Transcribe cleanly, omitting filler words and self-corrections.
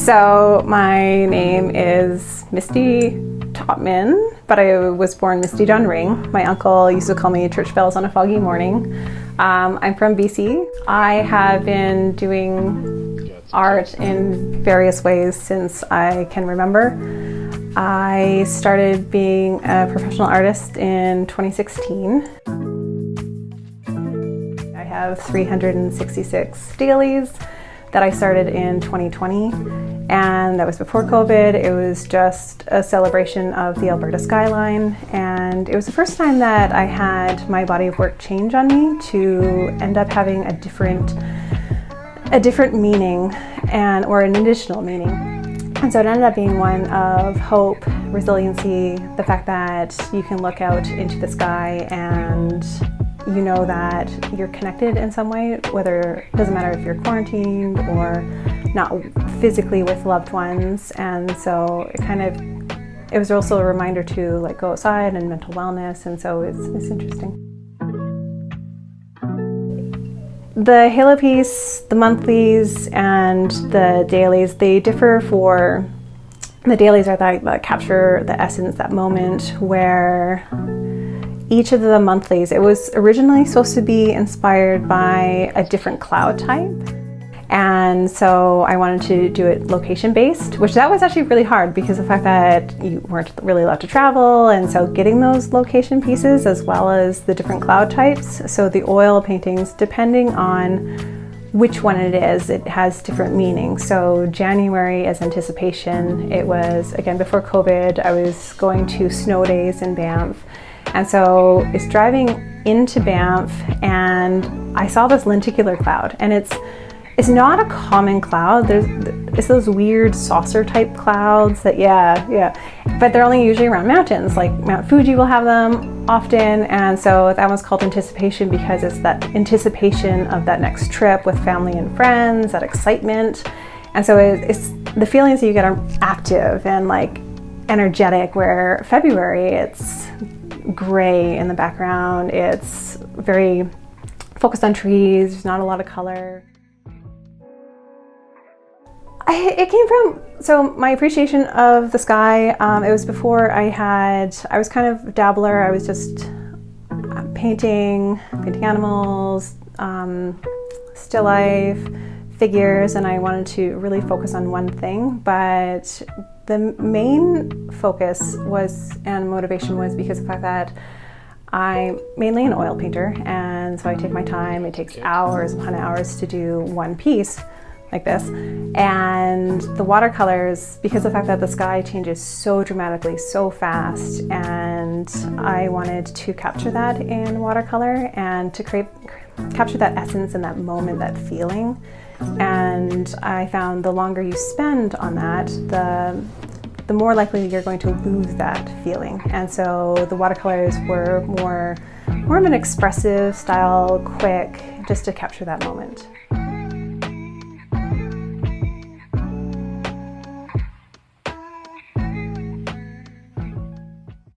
So my name is Misty Topman, but I was born Misty Ring. My uncle used to call me church bells on a foggy morning. I'm from BC. I have been doing art in various ways since I can remember. I started being a professional artist in 2016. I have 366 dailies that I started in 2020, and that was before COVID. It was just a celebration of the Alberta skyline, and it was the first time that I had my body of work change on me to end up having a different meaning or an additional meaning. And so it ended up being one of hope, resiliency, the fact that you can look out into the sky and you know that you're connected in some way, whether it doesn't matter if you're quarantined or not physically with loved ones. And so it was also a reminder to like go outside and mental wellness, and so it's interesting. The halo piece, the monthlies, and the dailies, they differ for, the dailies are that capture the essence, that moment where each of the monthlies, it was originally supposed to be inspired by a different cloud type. And so I wanted to do it location based, which that was actually really hard because of the fact that you weren't really allowed to travel. And so getting those location pieces as well as the different cloud types. So the oil paintings, depending on which one it is, it has different meanings. So January as anticipation, it was, again, before COVID, I was going to snow days in Banff. And so it's driving into Banff and I saw this lenticular cloud, and it's not a common cloud. It's those weird saucer type clouds that, but they're only usually around mountains. Like Mount Fuji will have them often. And so that one's called anticipation because it's that anticipation of that next trip with family and friends, that excitement. And so it's the feelings that you get are active and like energetic, where February, it's gray in the background. It's very focused on trees. There's not a lot of color. It came from, so my appreciation of the sky, it was before I was kind of a dabbler. I was just painting animals, still life, figures, and I wanted to really focus on one thing. But the main focus was, and motivation was, because of the fact that I'm mainly an oil painter, and so I take my time. It takes hours upon hours to do one piece like this. And the watercolors, because of the fact that the sky changes so dramatically, so fast, and I wanted to capture that in watercolor and to capture that essence and that moment, that feeling. And I found the longer you spend on that, the more likely you're going to lose that feeling. And so the watercolors were more of an expressive style, quick, just to capture that moment.